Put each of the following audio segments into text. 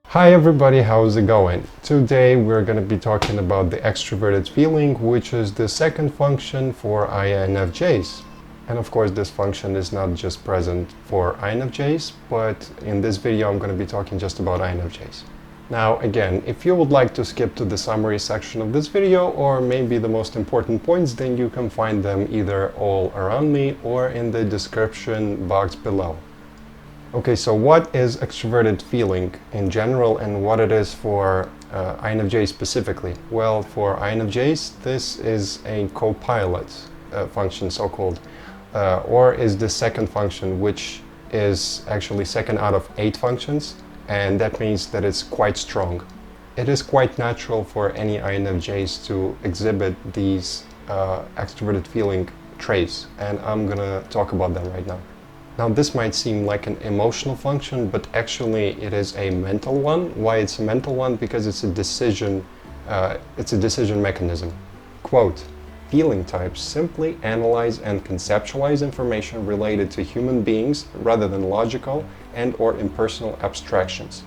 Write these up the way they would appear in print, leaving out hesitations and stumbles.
Hi everybody, how's it going? Today we're going to be talking about the extroverted feeling, which is the second function for INFJs. And of course this function is not just present for INFJs, but in this video I'm going to be talking just about INFJs. Now again, if you would like to skip to the summary section of this video, or maybe the most important points, then you can find them either all around me or in the description box below. Okay, so what is extroverted feeling in general and what it is for INFJs specifically? Well, for INFJs, this is a co-pilot function, so-called, or is the second function, which is actually second out of 8 functions, and that means that it's quite strong. It is quite natural for any INFJs to exhibit these extroverted feeling traits, and I'm gonna talk about them right now. Now this might seem like an emotional function, but actually it is a mental one. Why it's a mental one? Because it's a decision mechanism. Quote, feeling types simply analyze and conceptualize information related to human beings rather than logical and or impersonal abstractions.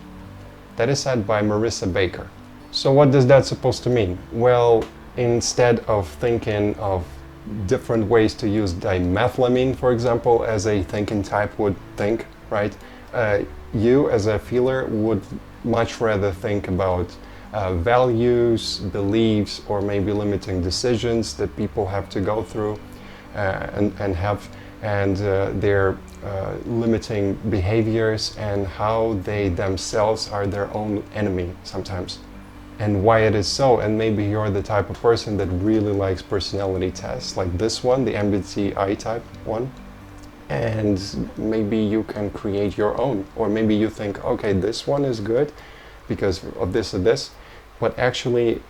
That is said by Marissa Baker. So what does that supposed to mean? Well, instead of thinking of different ways to use dimethylamine, for example, as a thinking type would think, right? You as a feeler would much rather think about values, beliefs, or maybe limiting decisions that people have to go through and their limiting behaviors and how they themselves are their own enemy sometimes. And why it is so, and maybe you're the type of person that really likes personality tests, like this one, the MBTI type one, and maybe you can create your own, or maybe you think, okay, this one is good because of this or this, but actually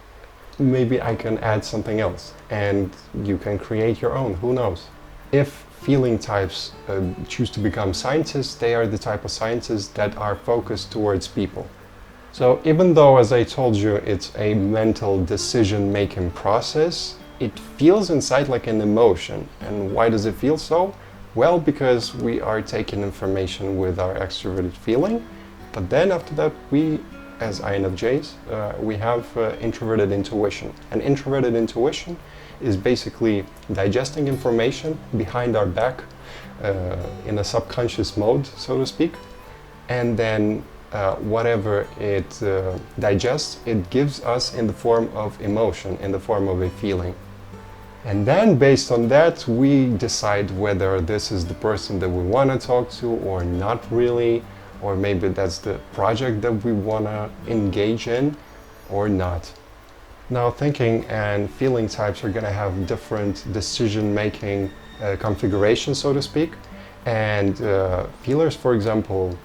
maybe I can add something else, and you can create your own, who knows. If feeling types choose to become scientists, they are the type of scientists that are focused towards people. So even though, as I told you, it's a mental decision-making process, it feels inside like an emotion. And why does it feel so? Well, because we are taking information with our extroverted feeling, but then after that, we, as INFJs, we have introverted intuition. And introverted intuition is basically digesting information behind our back in a subconscious mode, so to speak, and then whatever it digests, it gives us in the form of emotion, in the form of a feeling. And then based on that, we decide whether this is the person that we want to talk to or not really, or maybe that's the project that we want to engage in or not. Now thinking and feeling types are going to have different decision-making configurations, so to speak. And feelers, for example,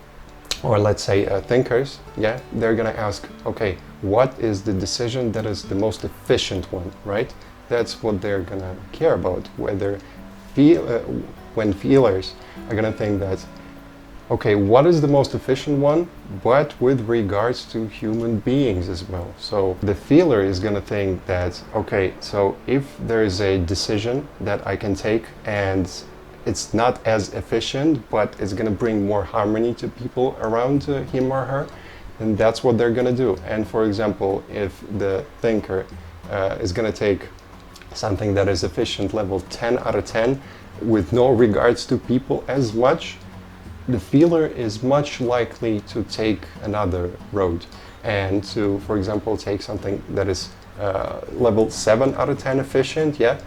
or let's say thinkers, yeah, they're gonna ask, okay, what is the decision that is the most efficient one, right? That's what they're gonna care about. Whether when feelers are gonna think that, okay, what is the most efficient one, but with regards to human beings as well. So the feeler is gonna think that, okay, so if there is a decision that I can take and it's not as efficient, but it's going to bring more harmony to people around him or her, and that's what they're going to do. And for example, if the thinker is going to take something that is efficient level 10 out of 10 with no regards to people as much, the feeler is much likely to take another road and to, for example, take something that is level 7 out of 10 efficient, yeah,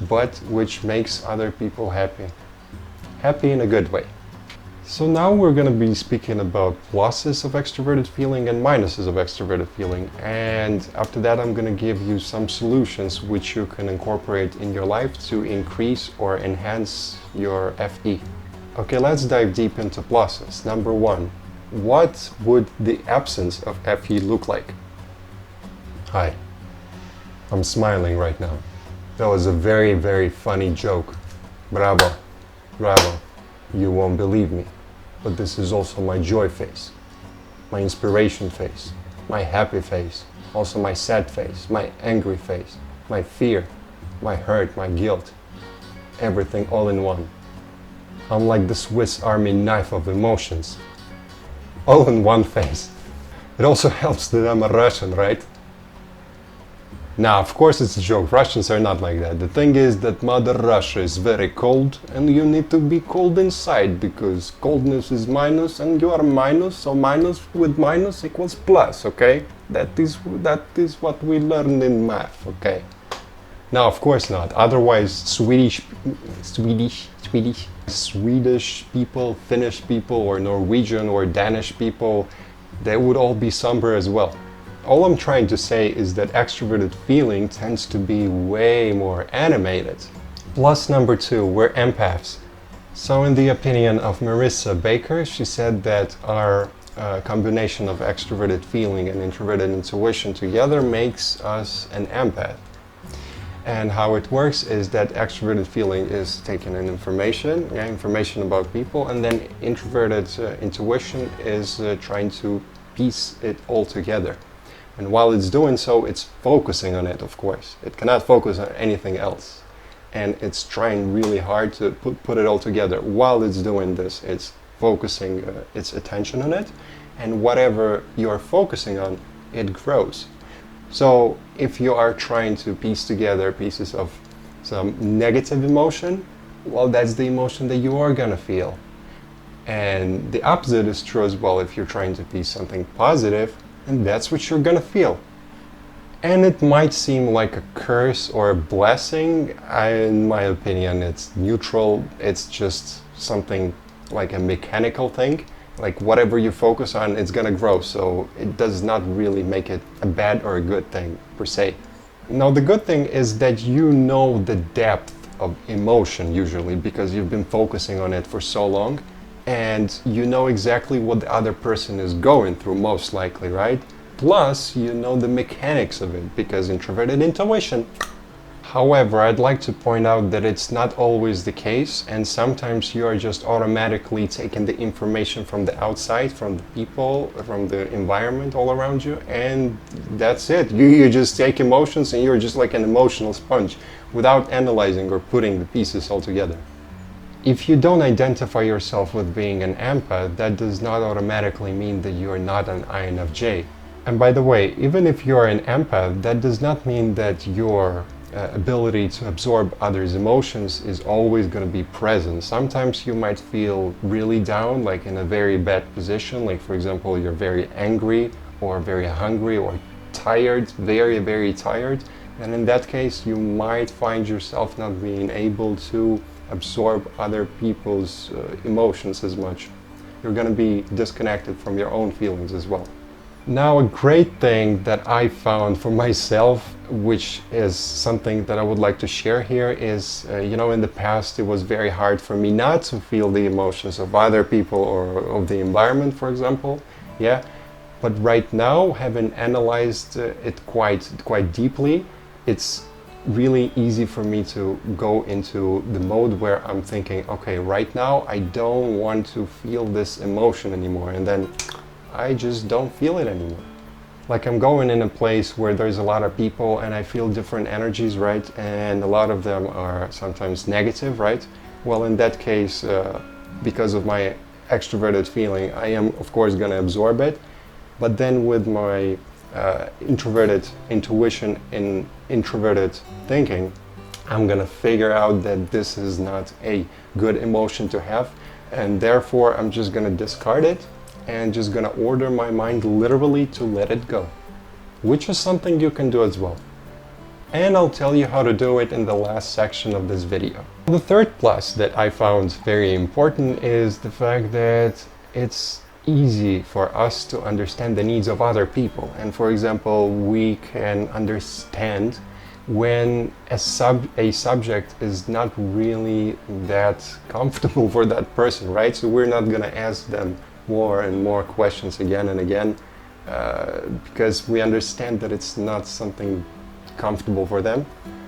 but which makes other people happy. Happy in a good way. So now we're going to be speaking about pluses of extroverted feeling and minuses of extroverted feeling, and after that I'm going to give you some solutions which you can incorporate in your life to increase or enhance your FE. Okay, let's dive deep into pluses. Number 1, what would the absence of FE look like? Hi, I'm smiling right now. That was a very, very funny joke. Bravo. Bravo, you won't believe me, but this is also my joy face, my inspiration face, my happy face, also my sad face, my angry face, my fear, my hurt, my guilt, everything all in one. I'm like the Swiss Army knife of emotions, all in one face. It also helps that I'm a Russian, right? Now, of course it's a joke, Russians are not like that. The thing is that Mother Russia is very cold and you need to be cold inside because coldness is minus and you are minus, so minus with minus equals plus, okay? That is what we learned in math, okay? No, of course not. Otherwise, Swedish people, Finnish people, or Norwegian or Danish people, they would all be somber as well. All I'm trying to say is that extroverted feeling tends to be way more animated. Plus number 2, we're empaths. So in the opinion of Marissa Baker, she said that our combination of extroverted feeling and introverted intuition together makes us an empath. And how it works is that extroverted feeling is taking in information about people, and then introverted intuition is trying to piece it all together. And while it's doing so, it's focusing on it, of course. It cannot focus on anything else. And it's trying really hard to put it all together. While it's doing this, it's focusing its attention on it. And whatever you're focusing on, it grows. So if you are trying to piece together pieces of some negative emotion, well, that's the emotion that you are gonna feel. And the opposite is true as well. If you're trying to piece something positive, and that's what you're gonna feel. And it might seem like a curse or a blessing. In my opinion, it's neutral. It's just something like a mechanical thing. Like whatever you focus on, it's gonna grow. So it does not really make it a bad or a good thing per se. Now the good thing is that you know the depth of emotion usually because you've been focusing on it for so long. And you know exactly what the other person is going through, most likely, right? Plus, you know the mechanics of it, because introverted intuition. However, I'd like to point out that it's not always the case, and sometimes you are just automatically taking the information from the outside, from the people, from the environment all around you, and that's it. You just take emotions and you're just like an emotional sponge without analyzing or putting the pieces all together. If you don't identify yourself with being an empath, that does not automatically mean that you are not an INFJ. And by the way, even if you are an empath, that does not mean that your ability to absorb others' emotions is always going to be present. Sometimes you might feel really down, like in a very bad position, like for example, you're very angry or very hungry or tired, very, very tired. And in that case, you might find yourself not being able to absorb other people's emotions as much. You're going to be disconnected from your own feelings as well. Now, a great thing that I found for myself, which is something that I would like to share here, is, in the past it was very hard for me not to feel the emotions of other people or of the environment, for example. Yeah, but right now, having analyzed it quite deeply, it's really easy for me to go into the mode where I'm thinking, okay, right now I don't want to feel this emotion anymore, and then I just don't feel it anymore. Like I'm going in a place where there's a lot of people and I feel different energies, right? And a lot of them are sometimes negative, right? Well, in that case, because of my extroverted feeling, I am of course going to absorb it. But then with my introverted intuition and introverted thinking, I'm gonna figure out that this is not a good emotion to have, and therefore I'm just gonna discard it and just gonna order my mind literally to let it go, which is something you can do as well. And I'll tell you how to do it in the last section of this video. The third plus that I found very important is the fact that it's easy for us to understand the needs of other people. And for example, we can understand when a subject is not really that comfortable for that person, right? So we're not gonna ask them more and more questions again and again because we understand that it's not something comfortable for them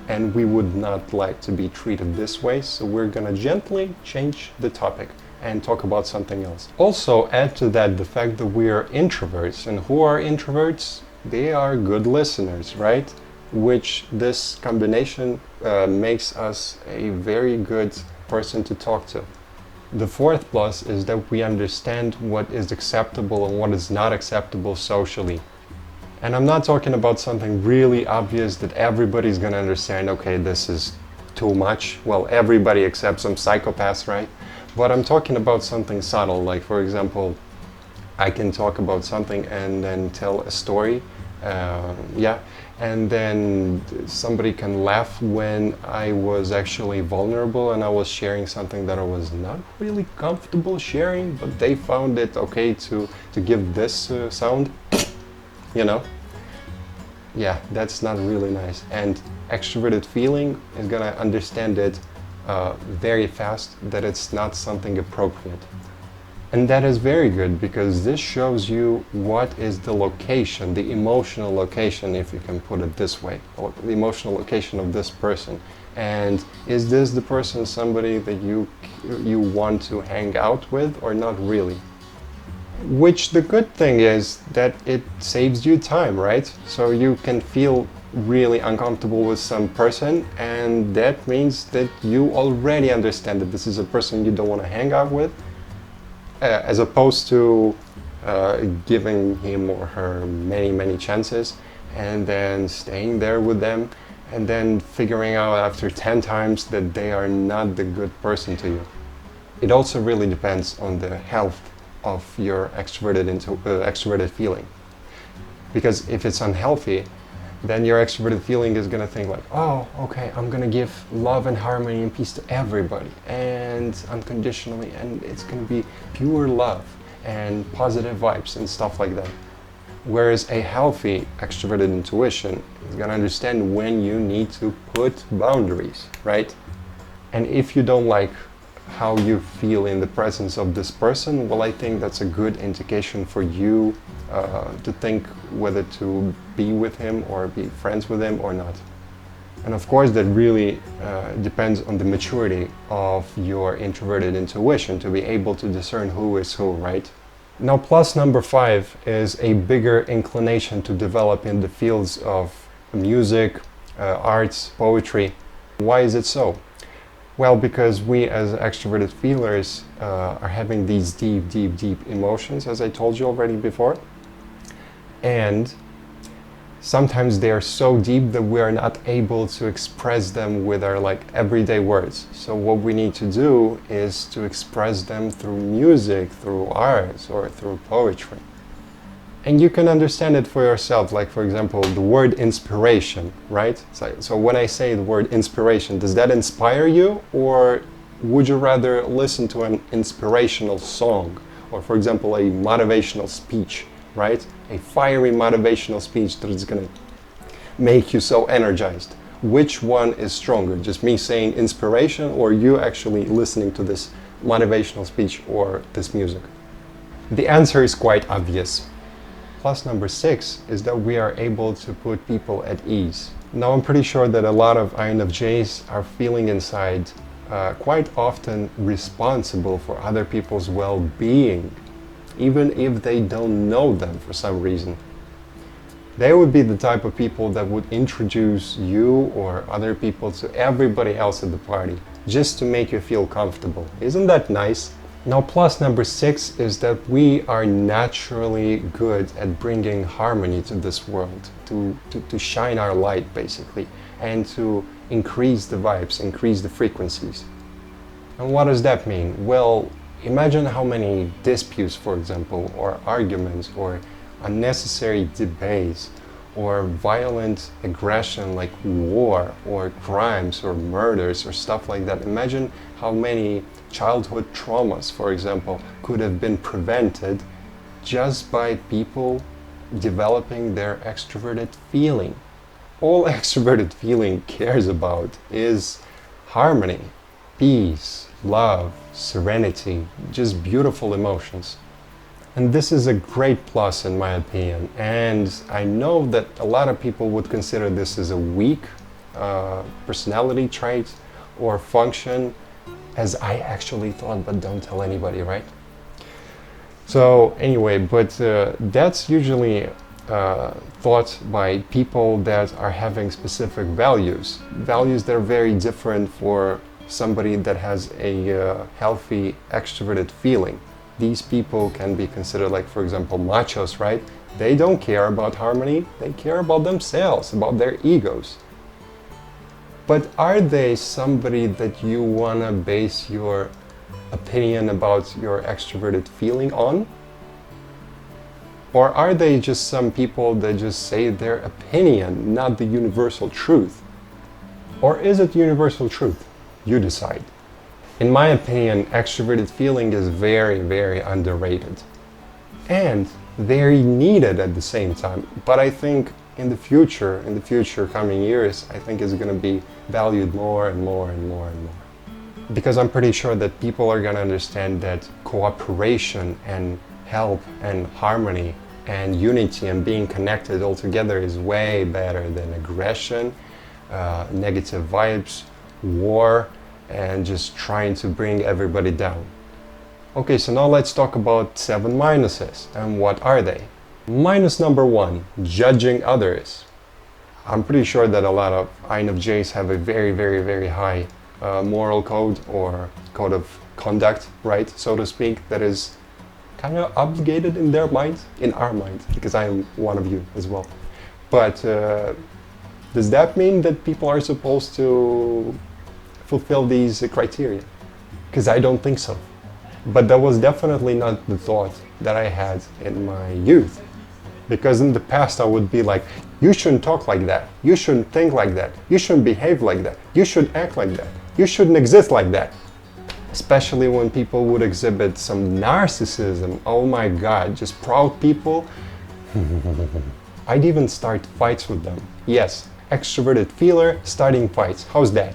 and we would not like to be treated this way. So we're gonna gently change the topic and talk about something else. Also, add to that the fact that we are introverts, and who are introverts? They are good listeners, right? which this combination makes us a very good person to talk to. The fourth plus is that we understand what is acceptable and what is not acceptable socially. And I'm not talking about something really obvious that everybody's gonna understand, okay, this is too much. Well, everybody except some psychopaths, right? But I'm talking about something subtle, like for example, I can talk about something and then tell a story, and then somebody can laugh when I was actually vulnerable and I was sharing something that I was not really comfortable sharing, but they found it okay to give this sound, you know? Yeah, that's not really nice. And extroverted feeling is gonna understand it very fast, that it's not something appropriate. And that is very good, because this shows you what is the location, the emotional location, if you can put it this way, or the emotional location of this person. And is this the person somebody that you want to hang out with or not really? Which the good thing is that it saves you time, right? So you can feel really uncomfortable with some person, and that means that you already understand that this is a person you don't want to hang out with, as opposed to giving him or her many chances and then staying there with them and then figuring out after 10 times that they are not the good person to you. It also really depends on the health of your extroverted feeling. Because if it's unhealthy, then your extroverted feeling is gonna think like, oh, okay, I'm gonna give love and harmony and peace to everybody and unconditionally, and it's gonna be pure love and positive vibes and stuff like that. Whereas a healthy extroverted intuition is gonna understand when you need to put boundaries, right? And if you don't like how you feel in the presence of this person, well, I think that's a good indication for you to think whether to be with him or be friends with him or not. And of course, that really depends on the maturity of your introverted intuition to be able to discern who is who, right? Now, plus number 5 is a bigger inclination to develop in the fields of music, arts, poetry. Why is it so? Well, because we as extroverted feelers are having these deep emotions, as I told you already before. And sometimes they are so deep that we are not able to express them with our everyday words. So what we need to do is to express them through music, through art, or through poetry. And you can understand it for yourself, like for example, the word inspiration, right? So when I say the word inspiration, does that inspire you, or would you rather listen to an inspirational song, or for example, a motivational speech, right? A fiery motivational speech that is gonna make you so energized. Which one is stronger? Just me saying inspiration, or you actually listening to this motivational speech or this music? The answer is quite obvious. Plus number 6 is that we are able to put people at ease. Now, I'm pretty sure that a lot of INFJs are feeling inside quite often responsible for other people's well-being, even if they don't know them for some reason. They would be the type of people that would introduce you or other people to everybody else at the party, just to make you feel comfortable. Isn't that nice? Now, plus number 6 is that we are naturally good at bringing harmony to this world, to shine our light, basically, and to increase the vibes, increase the frequencies. And what does that mean? Well, imagine how many disputes, for example, or arguments, or unnecessary debates, or violent aggression like war, or crimes, or murders, or stuff like that. Imagine how many childhood traumas, for example, could have been prevented just by people developing their extroverted feeling. All extroverted feeling cares about is harmony, peace, love, serenity, just beautiful emotions. And this is a great plus in my opinion. And I know that a lot of people would consider this as a weak personality trait or function, as I actually thought, but don't tell anybody, right? So anyway, but that's usually thought by people that are having specific values that are very different for somebody that has a healthy extroverted feeling. These people can be considered, like, for example, machos, right? They don't care about harmony, they care about themselves, about their egos. But are they somebody that you want to base your opinion about your extroverted feeling on? Or are they just some people that just say their opinion, not the universal truth? Or is it universal truth? You decide. In my opinion, extroverted feeling is very, very underrated. And very needed at the same time. But I think in the future coming years, I think it's going to be valued more and more and more and more. Because I'm pretty sure that people are going to understand that cooperation and help and harmony and unity and being connected all together is way better than aggression, negative vibes, war, and just trying to bring everybody down. Okay, so now let's talk about 7 minuses. And what are they? Minus number 1, judging others. I'm pretty sure that a lot of INFJs have a very, very, very high moral code or code of conduct, right, so to speak, that is kind of obligated in their mind, in our mind, because I am one of you as well. But does that mean that people are supposed to fulfill these criteria? Because I don't think so. But that was definitely not the thought that I had in my youth. Because in the past I would be like, you shouldn't talk like that, you shouldn't think like that, you shouldn't behave like that, you shouldn't act like that, you shouldn't exist like that. Especially when people would exhibit some narcissism. Oh my god, just proud people. I'd even start fights with them. Yes, extroverted feeler starting fights. How's that?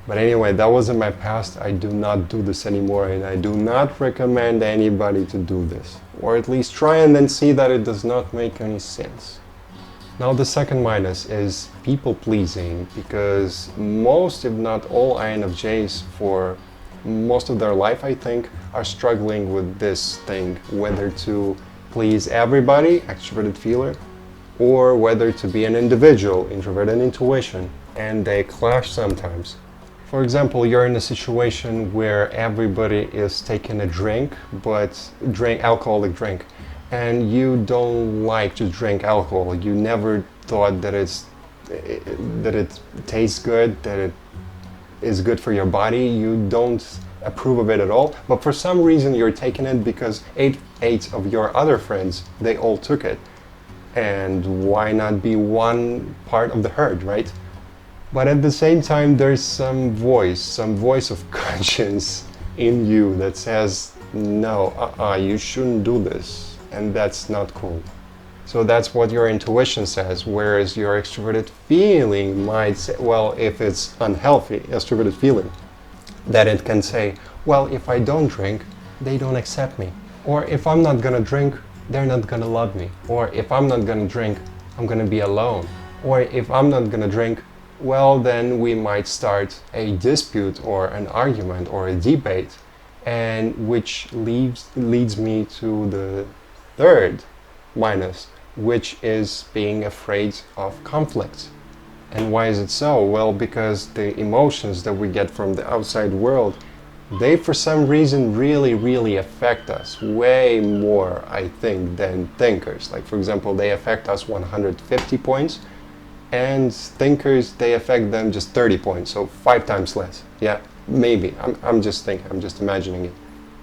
But anyway, that was in my past. I do not do this anymore, and I do not recommend anybody to do this. Or at least try and then see that it does not make any sense. Now the second minus is people pleasing, because most, if not all, INFJs for most of their life, I think, are struggling with this thing, whether to please everybody, extroverted feeler, or whether to be an individual, introverted intuition, and they clash sometimes. For example, you're in a situation where everybody is taking a drink, alcoholic drink, and you don't like to drink alcohol. You never thought that it tastes good, that it is good for your body. You don't approve of it at all, but for some reason you're taking it because eight of your other friends, they all took it. And why not be one part of the herd, right? But at the same time, there's some voice of conscience in you that says, no, you shouldn't do this, and that's not cool. So that's what your intuition says, whereas your extroverted feeling might say, well, if it's unhealthy, extroverted feeling, that it can say, well, if I don't drink, they don't accept me. Or if I'm not gonna drink, they're not gonna love me. Or if I'm not gonna drink, I'm gonna be alone. Or if I'm not gonna drink, well, then we might start a dispute or an argument or a debate, and which leads me to the third minus, which is being afraid of conflict. And why is it so? Well, because the emotions that we get from the outside world, they for some reason really, really affect us way more, I think, than thinkers. Like, for example, they affect us 150 points, and thinkers, they affect them just 30 points, so 5 times less. Yeah, maybe. I'm just thinking, I'm just imagining it.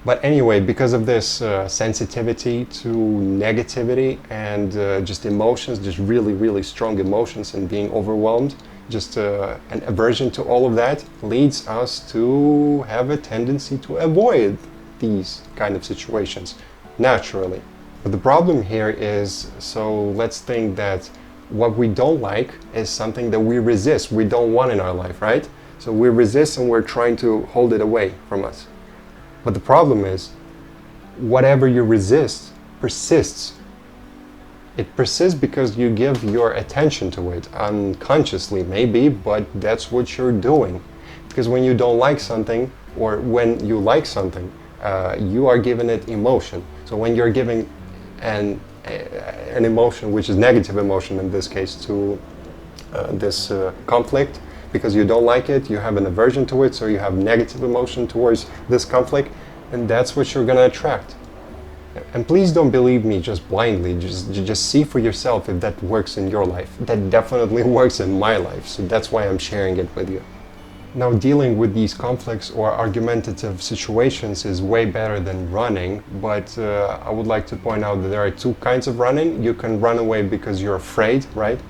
But anyway, because of this sensitivity to negativity and just emotions, just really, really strong emotions, and being overwhelmed, just an aversion to all of that leads us to have a tendency to avoid these kind of situations naturally. But the problem here is, so let's think that what we don't like is something that we resist, we don't want in our life, right? So we resist and we're trying to hold it away from us. But the problem is, whatever you resist persists. It persists because you give your attention to it, unconsciously maybe, but that's what you're doing. Because when you don't like something, or when you like something, you are giving it emotion. So when you're giving an an emotion, which is negative emotion in this case, to this conflict, because you don't like it, you have an aversion to it, so you have negative emotion towards this conflict, and that's what you're going to attract. And please don't believe me just blindly, just see for yourself if that works in your life. That definitely works in my life, so that's why I'm sharing it with you. Now, dealing with these conflicts or argumentative situations is way better than running, but I would like to point out that there are two kinds of running. You can run away because you're afraid, right?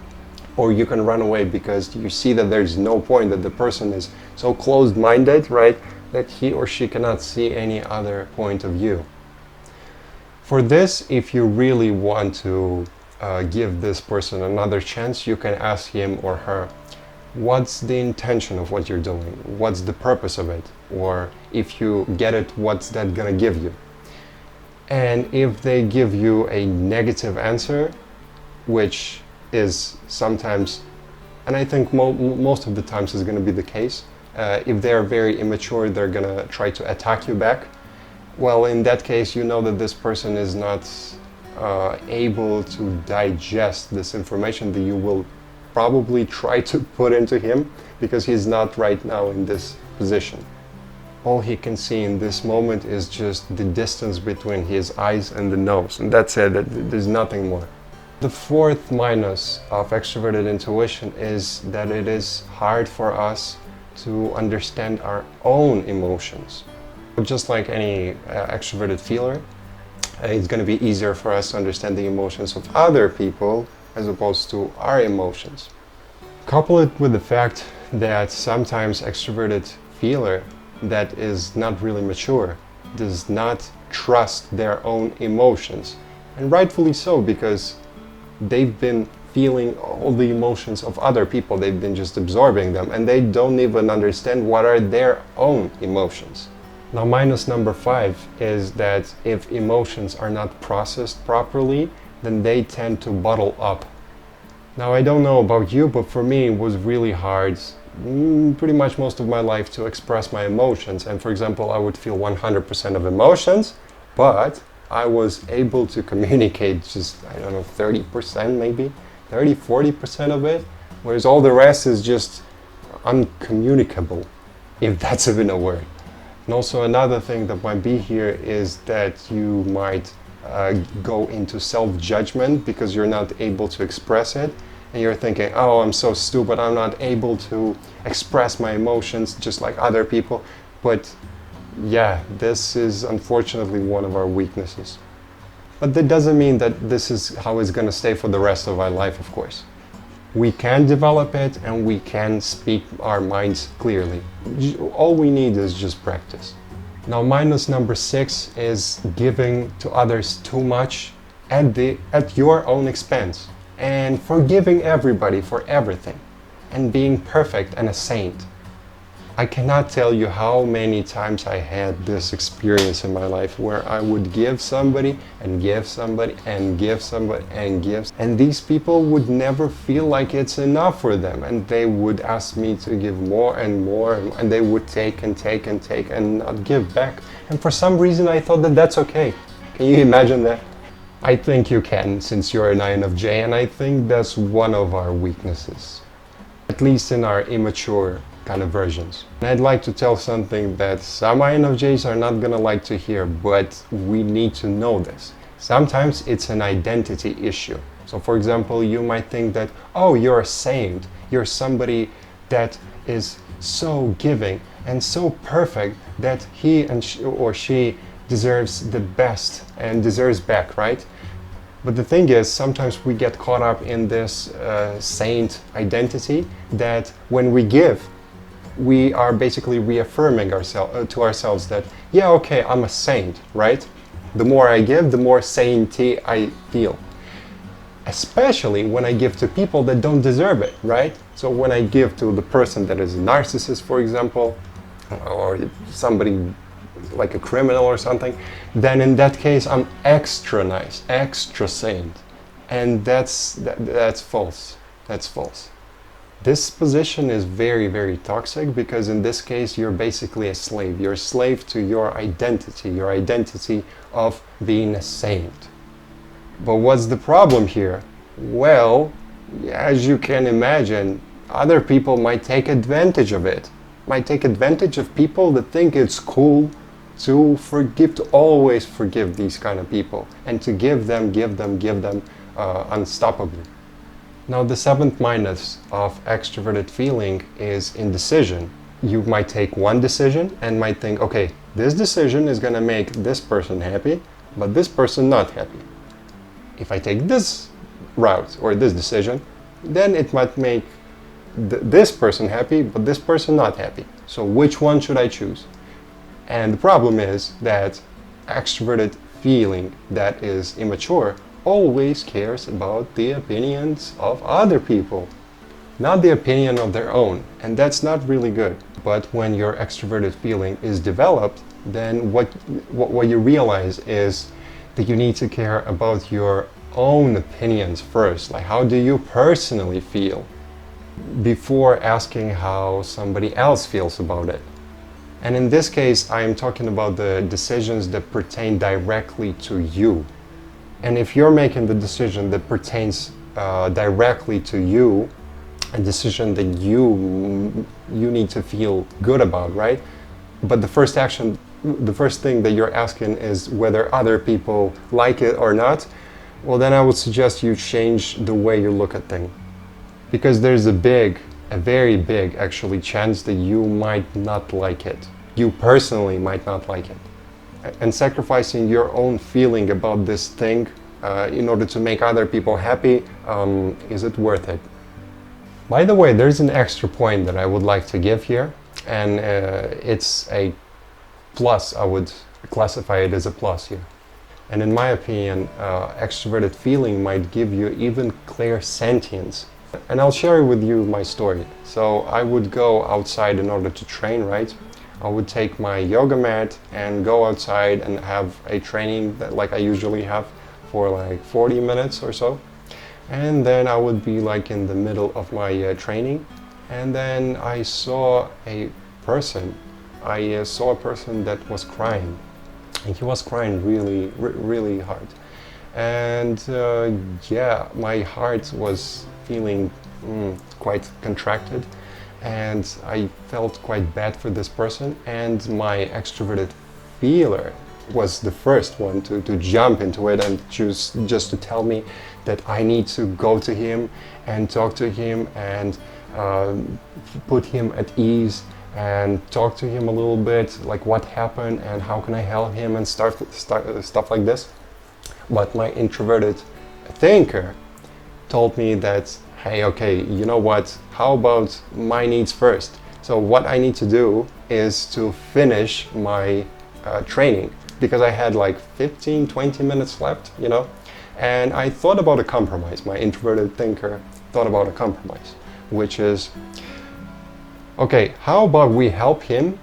Or you can run away because you see that there's no point, that the person is so closed-minded, right, that he or she cannot see any other point of view. For this, if you really want to give this person another chance, you can ask him or her, what's the intention of what you're doing? What's the purpose of it? Or if you get it, what's that gonna give you? And if they give you a negative answer, which is sometimes, and I think most of the times is gonna be the case, if they're very immature, they're gonna try to attack you back. Well, in that case, you know that this person is not able to digest this information that you will probably try to put into him, because he's not right now in this position. All he can see in this moment is just the distance between his eyes and the nose, and that's it. There's nothing more. The fourth minus of extroverted intuition is that it is hard for us to understand our own emotions. Just like any extroverted feeler, it's going to be easier for us to understand the emotions of other people as opposed to our emotions. Couple it with the fact that sometimes extroverted feeler that is not really mature does not trust their own emotions, and rightfully so, because they've been feeling all the emotions of other people. They've been just absorbing them, and they don't even understand what are their own emotions. Now, minus number 5 is that if emotions are not processed properly, then they tend to bottle up. Now, I don't know about you, but for me it was really hard, pretty much most of my life, to express my emotions. And for example, I would feel 100% of emotions, but I was able to communicate just, I don't know, 30% maybe, 30-40% of it, whereas all the rest is just uncommunicable, if that's even a word. And also another thing that might be here is that you might go into self-judgment because you're not able to express it, and you're thinking, oh, I'm so stupid, I'm not able to express my emotions just like other people. But yeah, this is unfortunately one of our weaknesses. But that doesn't mean that this is how it's going to stay for the rest of our life, of course. We can develop it and we can speak our minds clearly. All we need is just practice. Now, minus number 6 is giving to others too much at your own expense, and forgiving everybody for everything, and being perfect and a saint. I cannot tell you how many times I had this experience in my life where I would give somebody and give somebody and give somebody and give, and these people would never feel like it's enough for them, and they would ask me to give more and more, and they would take and take and take and not give back. And for some reason I thought that that's okay. Can you imagine that? I think you can, since you're an INFJ, and I think that's one of our weaknesses, at least in our immature kind of versions. And I'd like to tell something that some INFJs are not gonna like to hear, but we need to know this. Sometimes it's an identity issue. So for example, you might think that, oh, you're a saint, you're somebody that is so giving and so perfect that he and or she deserves the best and deserves back, right? But the thing is, sometimes we get caught up in this saint identity that when we give, we are basically reaffirming to ourselves that, yeah, okay, I'm a saint, right? The more I give, the more sainty I feel. Especially when I give to people that don't deserve it, right? So when I give to the person that is a narcissist, for example, or somebody like a criminal or something, then in that case I'm extra nice, extra saint. And that's false. That's false. This position is very, very toxic, because in this case you're basically a slave. You're a slave to your identity of being a saint. But what's the problem here? Well, as you can imagine, other people might take advantage of it. Might take advantage of people that think it's cool to forgive, to always forgive these kind of people, and to give them unstoppably. Now, the seventh minus of extroverted feeling is indecision. You might take one decision and might think, okay, this decision is gonna make this person happy, but this person not happy. If I take this route or this decision, then it might make this person happy, but this person not happy. So which one should I choose? And the problem is that extroverted feeling that is immature always cares about the opinions of other people, not the opinion of their own. And that's not really good. But when your extroverted feeling is developed, then what you realize is that you need to care about your own opinions first. Like, how do you personally feel, before asking how somebody else feels about it. And in this case, I am talking about the decisions that pertain directly to you. And if you're making the decision that pertains directly to you, a decision that you need to feel good about, right? But the first thing that you're asking is whether other people like it or not, well, then I would suggest you change the way you look at things. Because there's a very big actually chance that you might not like it. You personally might not like it. And sacrificing your own feeling about this thing in order to make other people happy, is it worth it? By the way, there's an extra point that I would like to give here, and it's a plus. I would classify it as a plus here. And in my opinion, extroverted feeling might give you even clairsentience. And I'll share with you my story. So I would go outside in order to train, right? I would take my yoga mat and go outside and have a training that, like I usually have, for like 40 minutes or so. And then I would be like in the middle of my training, and then I saw a person. I saw a person that was crying, and he was crying really hard. And yeah, my heart was feeling quite contracted, and I felt quite bad for this person. And my extroverted feeler was the first one to jump into it and choose just to tell me that I need to go to him and talk to him and put him at ease and talk to him a little bit, like what happened and how can I help him and stuff like this. But my introverted thinker told me that, hey, okay, you know what, how about my needs first? So what I need to do is to finish my training, because I had like 15-20 minutes left, you know. And I thought about a compromise. My introverted thinker thought about a compromise, which is, okay, how about we help him,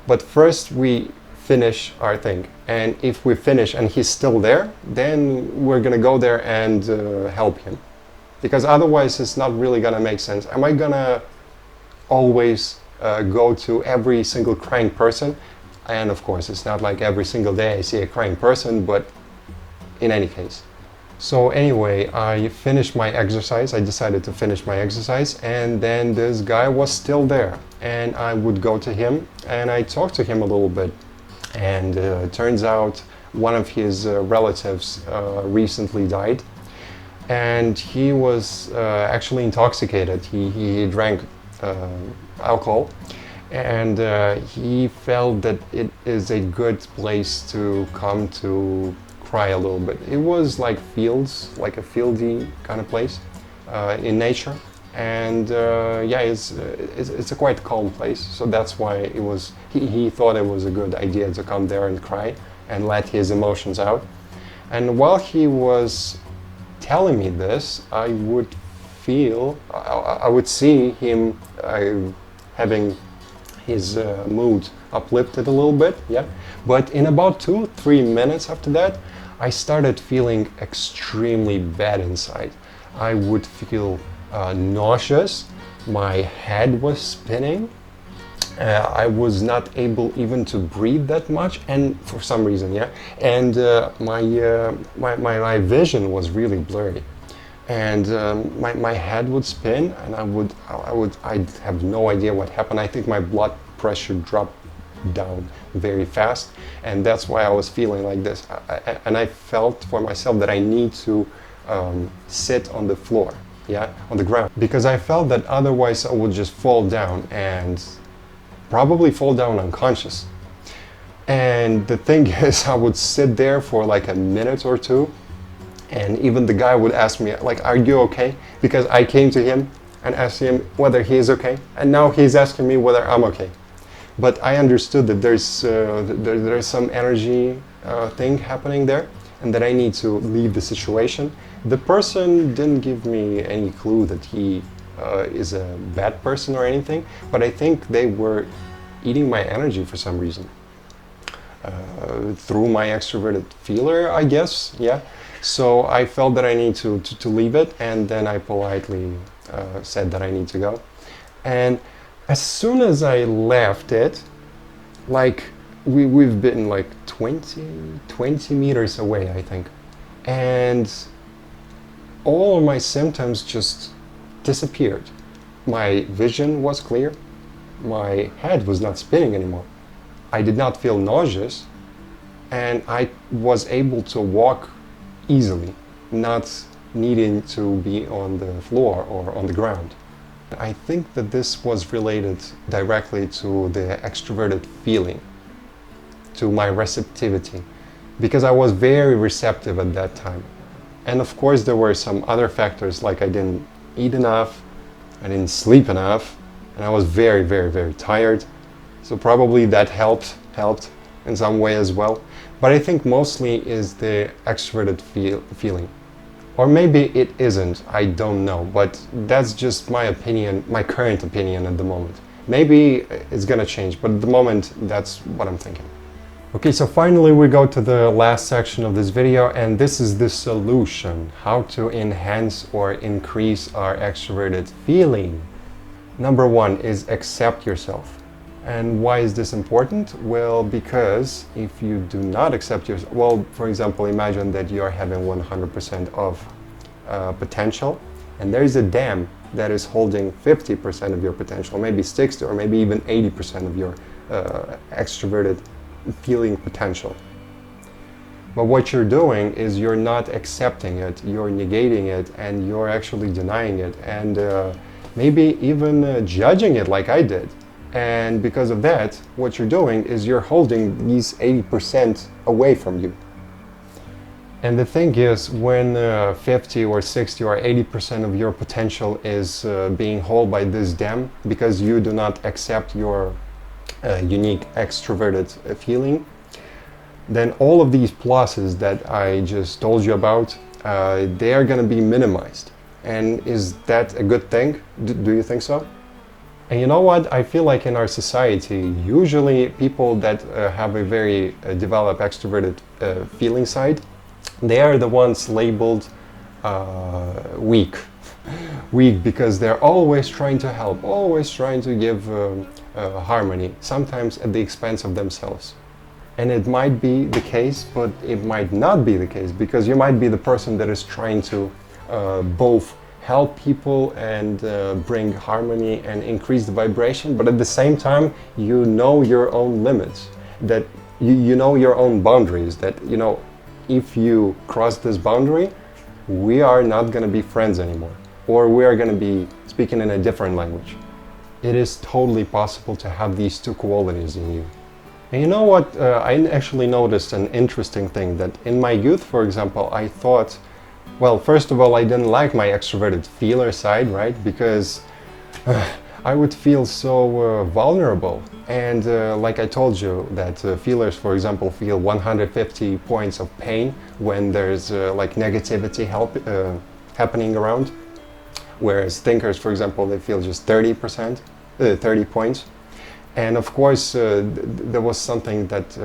but first we finish our thing. And if we finish and he's still there, then we're gonna go there and help him. Because otherwise it's not really gonna make sense. Am I gonna always go to every single crying person? And of course, it's not like every single day I see a crying person, but in any case. So anyway, I finished my exercise. I decided to finish my exercise, and then this guy was still there. And I would go to him and I talked to him a little bit. And it turns out one of his relatives recently died. And he was actually intoxicated. He drank alcohol. And he felt that it is a good place to come to cry a little bit. It was like fields, like a fieldy kind of place in nature. And yeah, it's a quite calm place. So that's why it was, he thought it was a good idea to come there and cry and let his emotions out. And while he was telling me this, I would see him having his mood uplifted a little bit, yeah. But in about 2-3 minutes after that, I started feeling extremely bad inside. I would feel nauseous, my head was spinning, I was not able even to breathe that much, and for some reason, yeah. And my vision was really blurry, and my head would spin, and I'd have no idea what happened. I think my blood pressure dropped down very fast, and that's why I was feeling like this. And I felt for myself that I need to sit on the floor, yeah, on the ground, because I felt that otherwise I would just fall down and probably fall down unconscious. And the thing is, I would sit there for like a minute or two, and even the guy would ask me, like, are you okay? Because I came to him and asked him whether he is okay, and now he's asking me whether I'm okay. But I understood that there's some energy thing happening there, and that I need to leave the situation. The person didn't give me any clue that he is a bad person or anything, but I think they were eating my energy for some reason. Through my extroverted feeler, I guess, yeah. So I felt that I need to leave it, and then I politely said that I need to go. And as soon as I left it, like we've been like 20 meters away, I think. And all of my symptoms just disappeared. My vision was clear. My head was not spinning anymore. I did not feel nauseous, and I was able to walk easily, not needing to be on the floor or on the ground. I think that this was related directly to the extroverted feeling, to my receptivity, because I was very receptive at that time. And of course there were some other factors, like I didn't eat enough, I didn't sleep enough, and I was very, very, very tired. So probably that helped in some way as well. But I think mostly is the extroverted feeling. Or maybe it isn't, I don't know, but that's just my opinion, my current opinion at the moment. Maybe it's gonna change, but at the moment, that's what I'm thinking. Okay, so finally we go to the last section of this video, and this is the solution, how to enhance or increase our extroverted feeling. Number one is accept yourself. And why is this important? Well, because if you do not accept yourself, well, for example, imagine that you are having 100% of potential, and there is a dam that is holding 50% of your potential, maybe 60 or maybe even 80% of your extroverted feeling potential. But what you're doing is you're not accepting it, you're negating it, and you're actually denying it, and maybe even judging it like I did. And because of that, what you're doing is you're holding these 80% away from you. And the thing is, when 50 or 60 or 80% of your potential is being held by this dam, because you do not accept your unique extroverted feeling, then all of these pluses that I just told you about, they are going to be minimized. And is that a good thing? Do you think so? And you know what? I feel like in our society, usually people that have a very developed extroverted feeling side, they are the ones labeled weak. Weak because they're always trying to help, always trying to give harmony, sometimes at the expense of themselves. And it might be the case, but it might not be the case, because you might be the person that is trying to both help people and bring harmony and increase the vibration, but at the same time you know your own limits, that you know your own boundaries, that you know if you cross this boundary, we are not going to be friends anymore, or we are going to be speaking in a different language. It is totally possible to have these two qualities in you. And you know what, I actually noticed an interesting thing, that in my youth, for example, I thought, well, first of all, I didn't like my extroverted feeler side, right? Because I would feel so vulnerable. And like I told you, that feelers, for example, feel 150 points of pain when there's like negativity happening around. Whereas thinkers, for example, they feel just 30 points. And of course, there was something that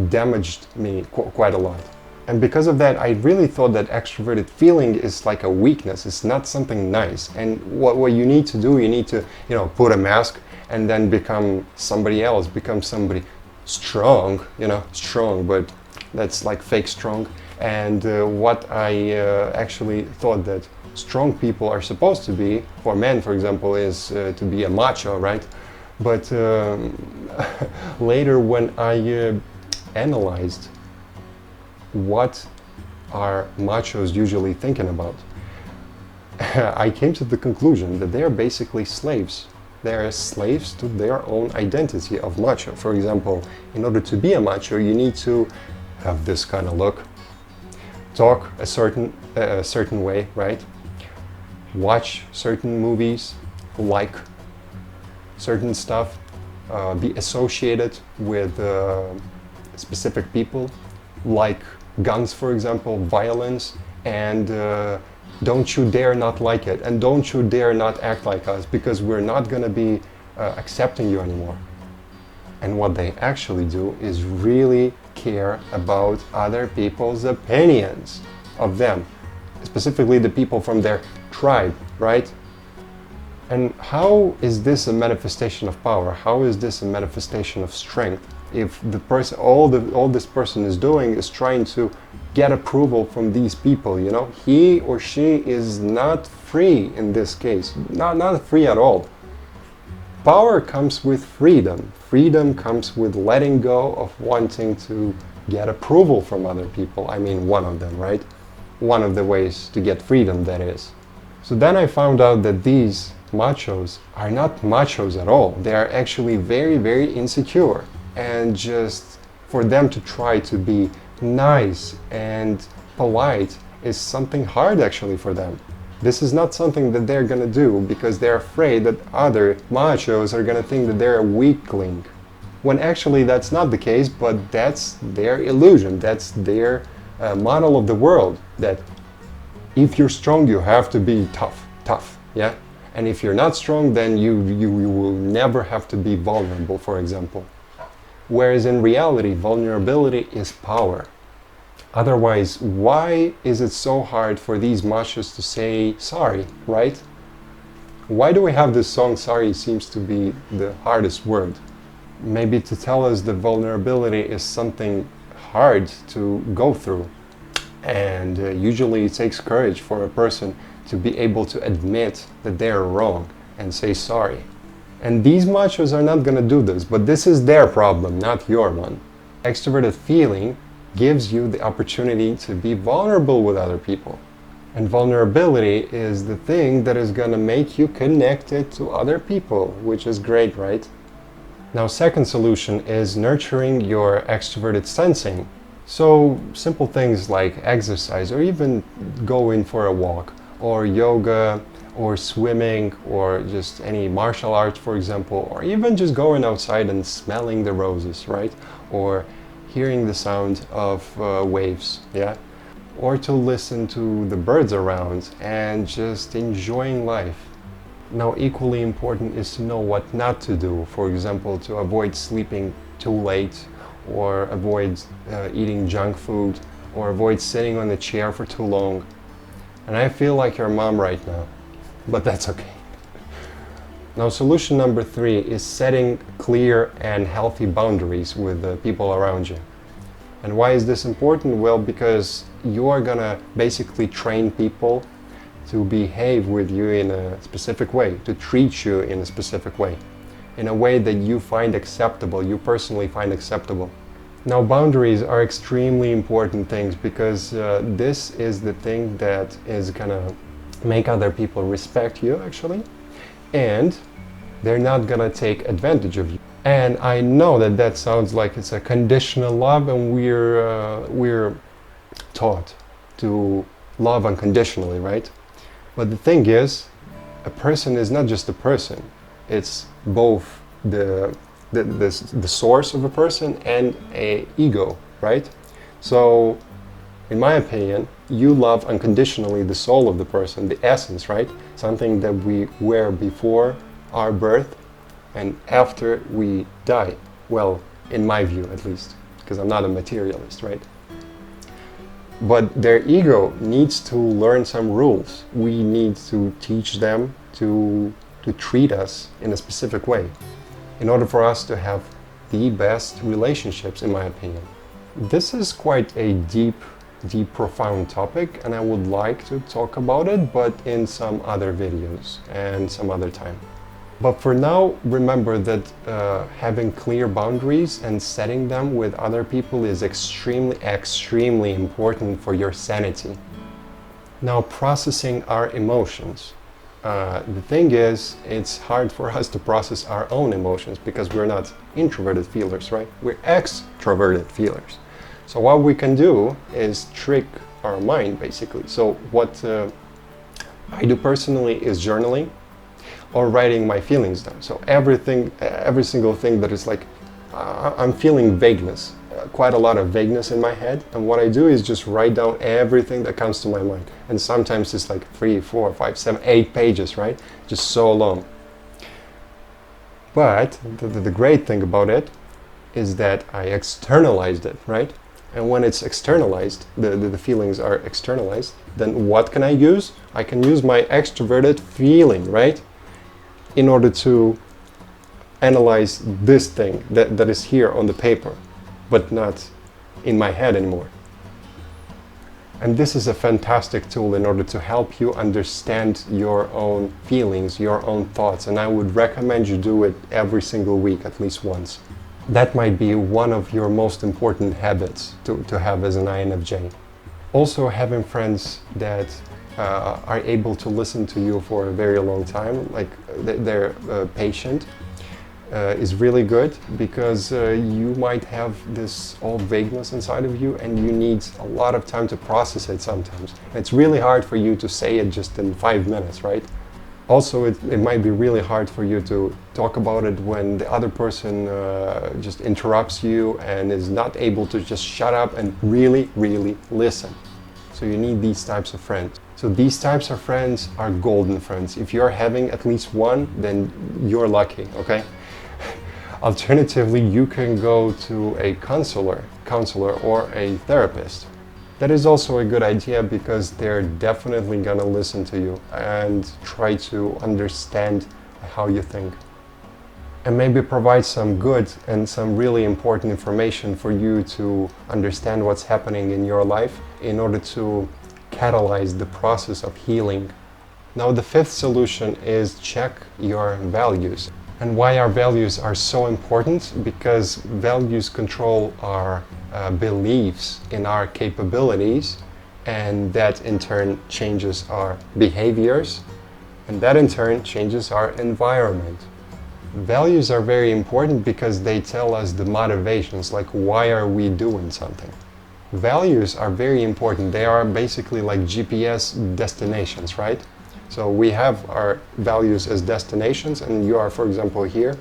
damaged me quite a lot. And because of that, I really thought that extroverted feeling is like a weakness. It's not something nice. And what you need to do, you need to, put a mask and then become somebody else, become somebody strong, strong, but that's like fake strong. And what I actually thought that strong people are supposed to be, for men, for example, is to be a macho, right? But later, when I analyzed what are machos usually thinking about, I came to the conclusion that they are basically slaves. They are slaves to their own identity of macho. For example, in order to be a macho, you need to have this kind of look, talk a certain way, right? Watch certain movies, like certain stuff, be associated with specific people, like guns, for example, violence, and don't you dare not like it, and don't you dare not act like us, because we're not going to be accepting you anymore. And what they actually do is really care about other people's opinions of them, specifically the people from their tribe, right? And how is this a manifestation of power? How is this a manifestation of strength? If the person, all this person is doing is trying to get approval from these people, he or she is not free in this case, not free at all. Power comes with freedom. Freedom comes with letting go of wanting to get approval from other people. I mean, one of them, right? One of the ways to get freedom, that is. So then I found out that these machos are not machos at all. They are actually very, very insecure. And just for them to try to be nice and polite is something hard actually for them. This is not something that they're gonna do because they're afraid that other machos are gonna think that they're a weakling. When actually that's not the case, but that's their illusion. That's their model of the world, that if you're strong, you have to be tough, yeah? And if you're not strong, then you will never have to be vulnerable, for example. Whereas in reality, vulnerability is power. Otherwise, why is it so hard for these machos to say sorry, right? Why do we have this song, sorry seems to be the hardest word? Maybe to tell us that vulnerability is something hard to go through. And usually it takes courage for a person to be able to admit that they're wrong and say sorry. And these machos are not going to do this, but this is their problem, not your one. Extroverted feeling gives you the opportunity to be vulnerable with other people. And vulnerability is the thing that is going to make you connected to other people, which is great, right? Now, second solution is nurturing your extroverted sensing. So simple things like exercise, or even going for a walk, or yoga, or swimming, or just any martial arts, for example, or even just going outside and smelling the roses, right? Or hearing the sound of waves, yeah? Or to listen to the birds around and just enjoying life. Now, equally important is to know what not to do. For example, to avoid sleeping too late, or avoid eating junk food, or avoid sitting on the chair for too long. And I feel like your mom right now, but that's okay. Now, solution number 3 is setting clear and healthy boundaries with the people around you. And why is this important? Well, because you are gonna basically train people to behave with you in a specific way, to treat you in a specific way, in a way that you find acceptable, you personally find acceptable. Now, boundaries are extremely important things because this is the thing that is gonna make other people respect you, actually, and they're not gonna take advantage of you. And I know that that sounds like it's a conditional love, and we're taught to love unconditionally, right? But the thing is, a person is not just a person. It's both the source of a person and an ego, right? So, in my opinion, you love unconditionally the soul of the person, the essence, right? Something that we were before our birth and after we die. Well, in my view, at least, because I'm not a materialist, right? But their ego needs to learn some rules. We need to teach them to treat us in a specific way. in order for us to have the best relationships, in my opinion. This is quite a deep, profound topic, and I would like to talk about it, but in some other videos and some other time. But for now, remember that having clear boundaries and setting them with other people is extremely important for your sanity. Now, processing our emotions. The thing is, it's hard for us to process our own emotions because we're not introverted feelers, right? We're extroverted feelers. So what we can do is trick our mind, basically. So what I do personally is journaling or writing my feelings down. So every single thing that is like, I'm feeling vagueness, quite a lot of vagueness in my head. And what I do is just write down everything that comes to my mind. And sometimes it's like 3, 4, 5, 7, 8 pages, right? Just so long. But the great thing about it is that I externalized it, right? And when it's externalized, the feelings are externalized, then what can I use? I can use my extroverted feeling, right? In order to analyze this thing that is here on the paper, but not in my head anymore. And this is a fantastic tool in order to help you understand your own feelings, your own thoughts, and I would recommend you do it every single week, at least once. That might be one of your most important habits to have as an INFJ. Also, having friends that are able to listen to you for a very long time, like they're patient, is really good, because you might have this all vagueness inside of you and you need a lot of time to process it sometimes. It's really hard for you to say it just in 5 minutes, right? Also, it might be really hard for you to talk about it when the other person just interrupts you and is not able to just shut up and really listen. So you need these types of friends. So these types of friends are golden friends. If you're having at least one, then you're lucky, okay? Alternatively, you can go to a counselor or a therapist. That is also a good idea, because they're definitely gonna listen to you and try to understand how you think. And maybe provide some good and some really important information for you to understand what's happening in your life in order to catalyze the process of healing. Now, the fifth solution is check your values. And why our values are so important? Because values control our beliefs in our capabilities, and that in turn changes our behaviors, and that in turn changes our environment. Values are very important because they tell us the motivations, like why are we doing something. Values are very important. They are basically like GPS destinations, right? So we have our values as destinations, and you are, for example, here,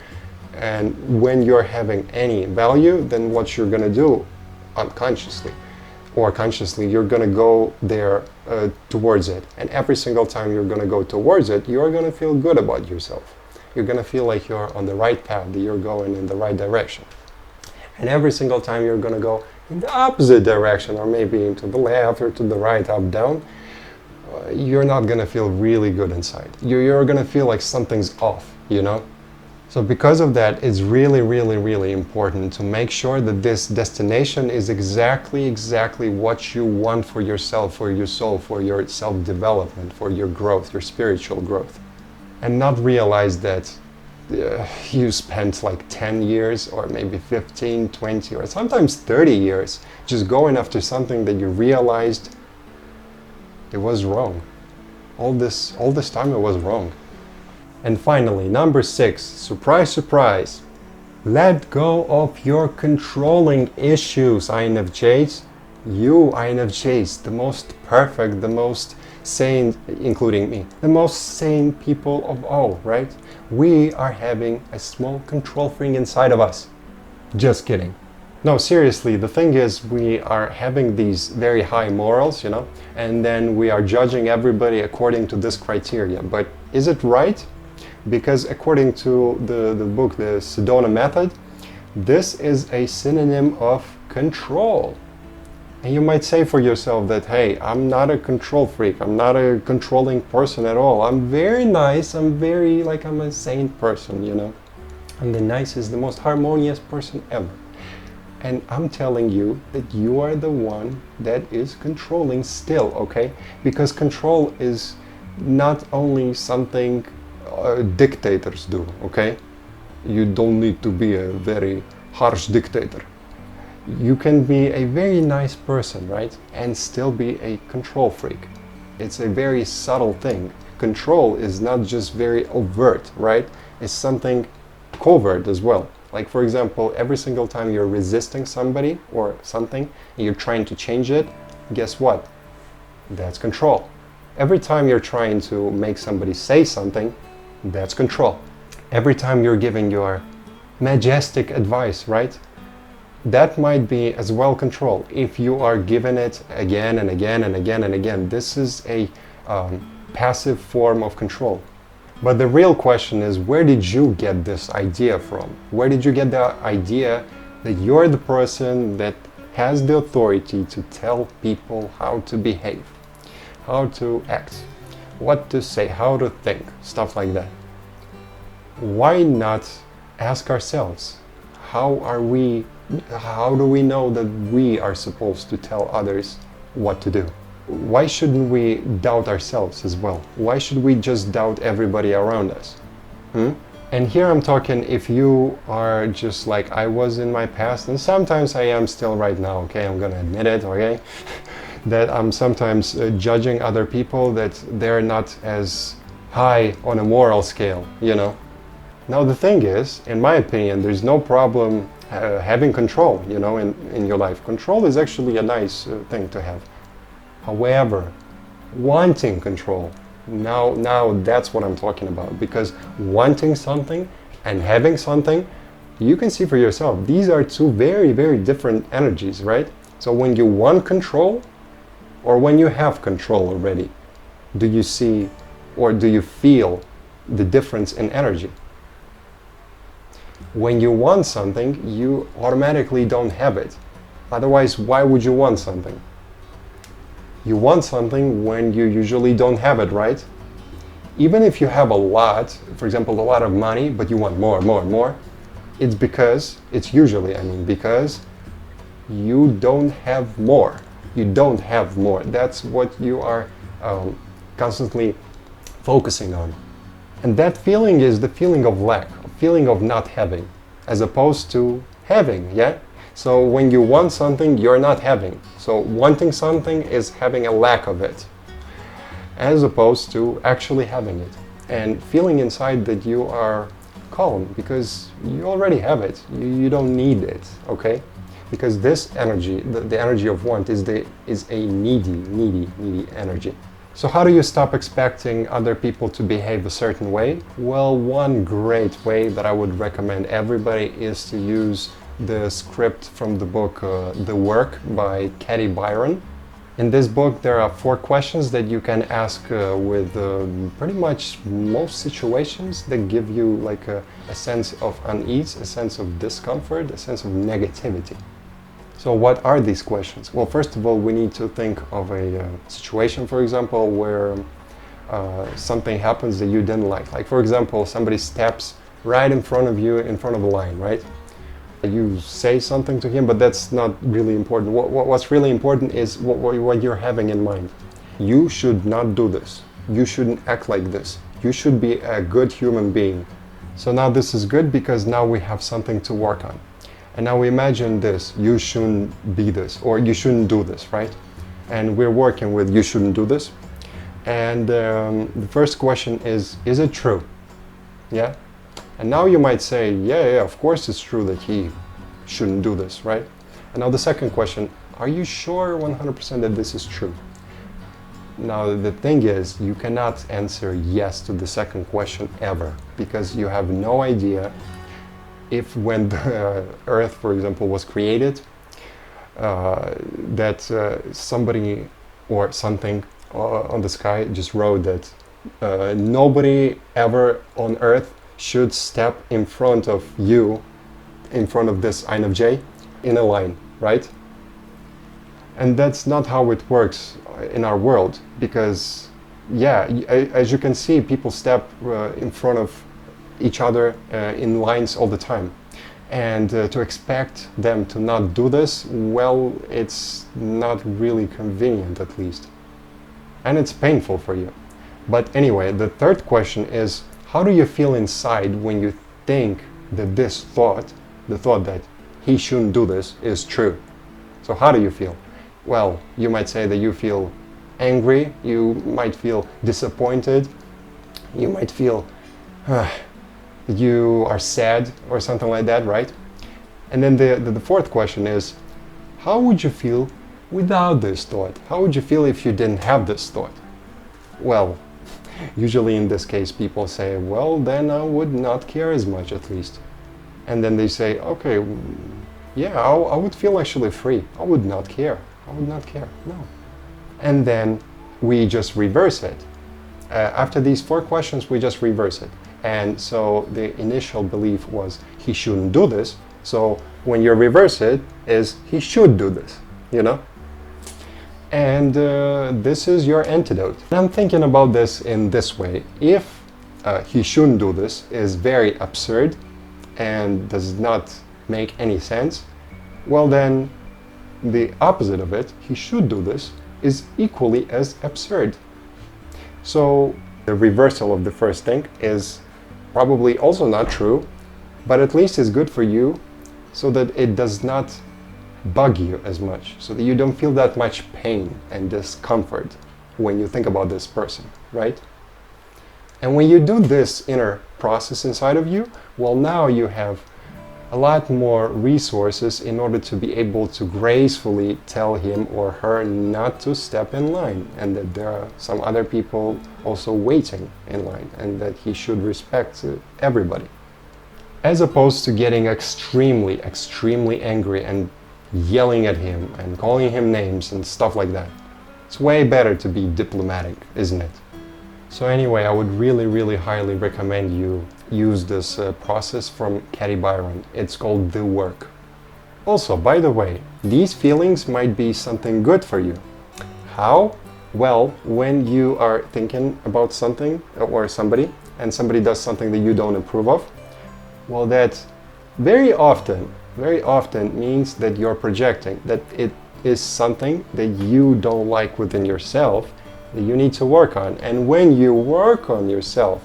and when you're having any value, then what you're going to do unconsciously or consciously, you're going to go there towards it. And every single time you're going to go towards it, you're going to feel good about yourself. You're going to feel like you're on the right path, that you're going in the right direction. And every single time you're going to go in the opposite direction, or maybe to the left or to the right, up, down, you're not going to feel really good inside. You're going to feel like something's off, you know? So because of that, it's really important to make sure that this destination is exactly what you want for yourself, for your soul, for your self-development, for your growth, your spiritual growth. And not realize that you spent like 10 years or maybe 15, 20, or sometimes 30 years just going after something that you realized it was wrong. All this time it was wrong. And finally, number 6, surprise, let go of your controlling issues, INFJs. You INFJs, the most perfect, the most sane, including me, the most sane people of all, right? We are having a small control freak inside of us. Just kidding. No, seriously, the thing is, we are having these very high morals, you know, and then we are judging everybody according to this criteria. But is it right? Because according to the book, the Sedona Method, this is a synonym of control. And you might say for yourself that, hey, I'm not a control freak, I'm not a controlling person at all. I'm very nice, I'm a sane person, you know. and the nicest, the most harmonious person ever. And I'm telling you that you are the one that is controlling still, okay? Because control is not only something dictators do, okay? You don't need to be a very harsh dictator. You can be a very nice person, right? And still be a control freak. It's a very subtle thing. Control is not just very overt, right? It's something covert as well. Like, for example, every single time you're resisting somebody or something and you're trying to change it, guess what? That's control. Every time you're trying to make somebody say something, that's control. Every time you're giving your majestic advice, right? That might be as well control. If you are giving it again and again and again and again, this is a passive form of control. But the real question is, where did you get this idea from? Where did you get the idea that you're the person that has the authority to tell people how to behave, how to act, what to say, how to think, stuff like that? Why not ask ourselves, how do we know that we are supposed to tell others what to do? Why shouldn't we doubt ourselves as well? Why should we just doubt everybody around us? And here I'm talking if you are just like I was in my past, and sometimes I am still right now, okay? I'm gonna admit it, okay? That I'm sometimes judging other people that they're not as high on a moral scale, you know? Now the thing is, in my opinion, there's no problem having control, you know, in your life. Control is actually a nice thing to have. However, wanting control, now that's what I'm talking about, because wanting something and having something, you can see for yourself, these are two very, very different energies, right? So when you want control or when you have control already, do you see or do you feel the difference in energy? When you want something, you automatically don't have it. Otherwise, why would you want something? You want something when you usually don't have it, right? Even if you have a lot, for example, a lot of money, but you want more, it's because, because you don't have more. You don't have more. That's what you are constantly focusing on. And that feeling is the feeling of lack, a feeling of not having, as opposed to having, yeah? So when you want something, you're not having. So wanting something is having a lack of it, as opposed to actually having it. And feeling inside that you are calm, because you already have it. You don't need it, okay? Because this energy, the energy of want, is a needy energy. So how do you stop expecting other people to behave a certain way? Well, one great way that I would recommend everybody is to use the script from the book The Work by Katie Byron. In this book, there are 4 questions that you can ask with pretty much most situations that give you like a sense of unease, a sense of discomfort, a sense of negativity. So what are these questions? Well, first of all, we need to think of a situation, for example, where something happens that you didn't like. Like, for example, somebody steps right in front of you, in front of the line, right? You say something to him, but that's not really important. What's really important is what you're having in mind. You should not do this. You shouldn't act like this. You should be a good human being. So now this is good because now we have something to work on. And now imagine this, you shouldn't be this, or you shouldn't do this, right? And we're working with you shouldn't do this. And the first question is it true? Yeah? And now you might say, yeah, of course it's true that he shouldn't do this, right? And now the second question, are you sure 100% that this is true? Now the thing is, you cannot answer yes to the second question ever, because you have no idea if when the Earth, for example, was created, that somebody or something on the sky just wrote that nobody ever on Earth should step in front of you, in front of this INFJ, in a line, right? And that's not how it works in our world, because, yeah, as you can see, people step in front of each other in lines all the time. And to expect them to not do this, well, it's not really convenient, at least. And it's painful for you. But anyway, the third question is, how do you feel inside when you think that this thought, the thought that he shouldn't do this, is true? So how do you feel? Well, you might say that you feel angry, you might feel disappointed, you might feel you are sad or something like that, right? And then the fourth question is, how would you feel without this thought? How would you feel if you didn't have this thought? Well, usually in this case people say, well, then I would not care as much, at least. And then they say, okay, yeah, I would feel actually free. I would not care. I would not care, no. And then we just reverse it. After these four questions, we just reverse it. And so the initial belief was he shouldn't do this. So when you reverse it, is he should do this, you know? And this is your antidote. I'm thinking about this in this way. If he shouldn't do this is very absurd and does not make any sense, well then the opposite of it, he should do this, is equally as absurd. So the reversal of the first thing is probably also not true, but at least it's good for you so that it does not bug you as much, so that you don't feel that much pain and discomfort when you think about this person, right? And when you do this inner process inside of you, well, now you have a lot more resources in order to be able to gracefully tell him or her not to step in line, and that there are some other people also waiting in line, and that he should respect everybody. As opposed to getting extremely, extremely angry and yelling at him and calling him names and stuff like that. It's way better to be diplomatic, isn't it? So anyway, I would really, really highly recommend you use this process from Cathy Byron. It's called The Work. Also, by the way, these feelings might be something good for you. How? Well, when you are thinking about something or somebody, and somebody does something that you don't approve of, well, that very often means that you're projecting, that it is something that you don't like within yourself, that you need to work on. And when you work on yourself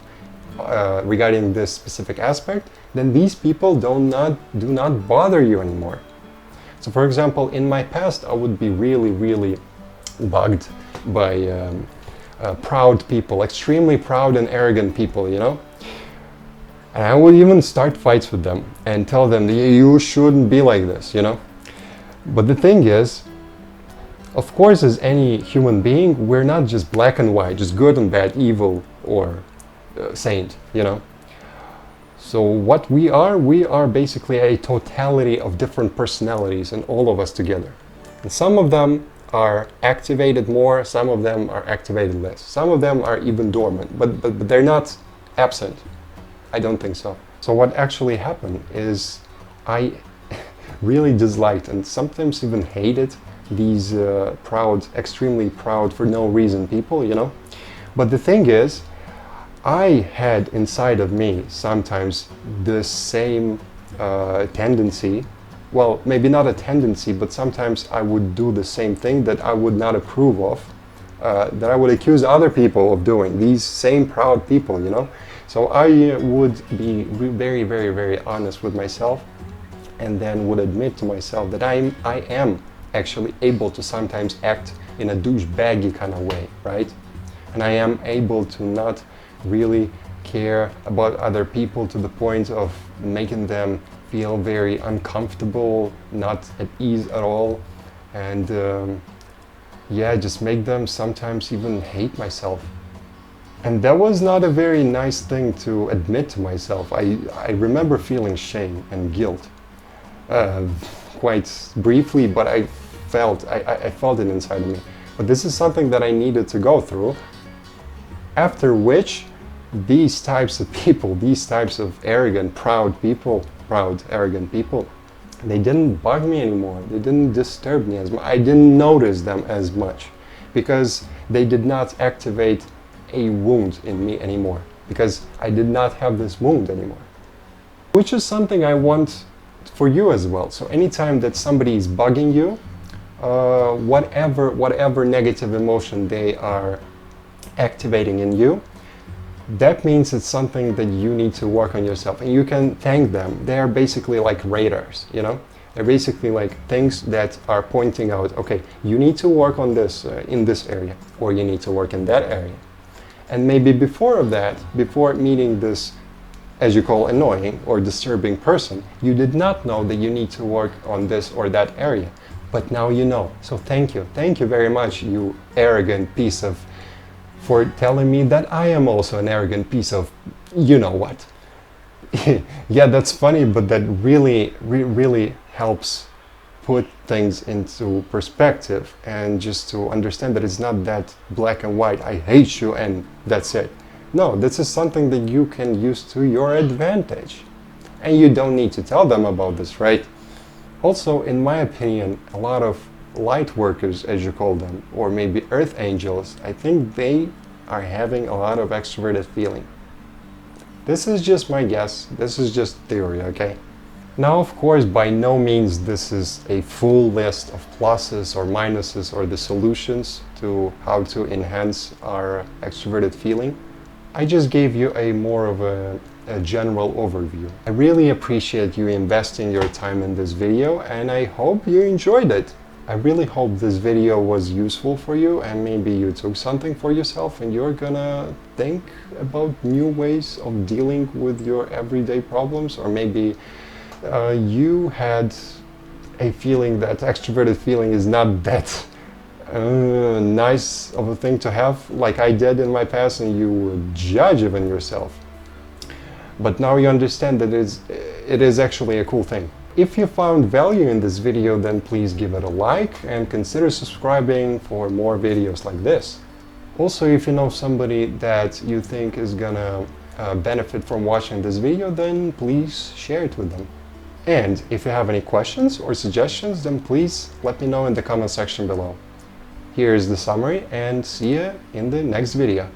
regarding this specific aspect, then these people do not bother you anymore. So for example, in my past, I would be really, really bugged by proud people, extremely proud and arrogant people, you know? And I would even start fights with them and tell them, you shouldn't be like this, you know? But the thing is, of course, as any human being, we're not just black and white, just good and bad, evil or saint, you know? So what we are basically a totality of different personalities, and all of us together. And some of them are activated more, some of them are activated less. Some of them are even dormant, but they're not absent. I don't think so. So what actually happened is I really disliked and sometimes even hated these proud, extremely proud for no reason people, you know? But the thing is, I had inside of me sometimes the same tendency, well, maybe not a tendency, but sometimes I would do the same thing that I would not approve of, that I would accuse other people of doing, these same proud people, you know? So I would be very, very, very honest with myself, and then would admit to myself that I am actually able to sometimes act in a douchebaggy kind of way, right? And I am able to not really care about other people to the point of making them feel very uncomfortable, not at ease at all, and yeah, just make them sometimes even hate myself. And that was not a very nice thing to admit to myself. I remember feeling shame and guilt quite briefly, but I felt it inside of me. But this is something that I needed to go through, after which these types of people, these types of arrogant, proud, arrogant people, they didn't bug me anymore. They didn't disturb me as much. I didn't notice them as much because they did not activate a wound in me anymore. because I did not have this wound anymore. Which is something I want for you as well. So anytime that somebody is bugging you, whatever negative emotion they are activating in you, that means it's something that you need to work on yourself, and you can thank them. They are basically like radars, you know? They're basically like things that are pointing out, okay, you need to work on this in this area, or you need to work in that area. And maybe before that, before meeting this, as you call, annoying or disturbing person, you did not know that you need to work on this or that area. But now you know. So thank you. Thank you very much, you arrogant piece of, for telling me that I am also an arrogant piece of, you know what. Yeah, that's funny, but that really helps put things into perspective, and just to understand that it's not that black and white, I hate you and that's it. No, this is something that you can use to your advantage. And you don't need to tell them about this, right? Also, in my opinion, a lot of light workers, as you call them, or maybe earth angels, I think they are having a lot of extroverted feeling. This is just my guess. This is just theory, okay? Now, of course, by no means this is a full list of pluses or minuses or the solutions to how to enhance our extroverted feeling. I just gave you a more of a general overview. I really appreciate you investing your time in this video, and I hope you enjoyed it. I really hope this video was useful for you, and maybe you took something for yourself and you're gonna think about new ways of dealing with your everyday problems, or maybe you had a feeling that extroverted feeling is not that nice of a thing to have, like I did in my past, and you would judge even yourself. But now you understand that it is actually a cool thing. If you found value in this video, then please give it a like and consider subscribing for more videos like this. Also, if you know somebody that you think is gonna benefit from watching this video, then please share it with them. And if you have any questions or suggestions, then please let me know in the comment section below. Here's the summary, and see you in the next video.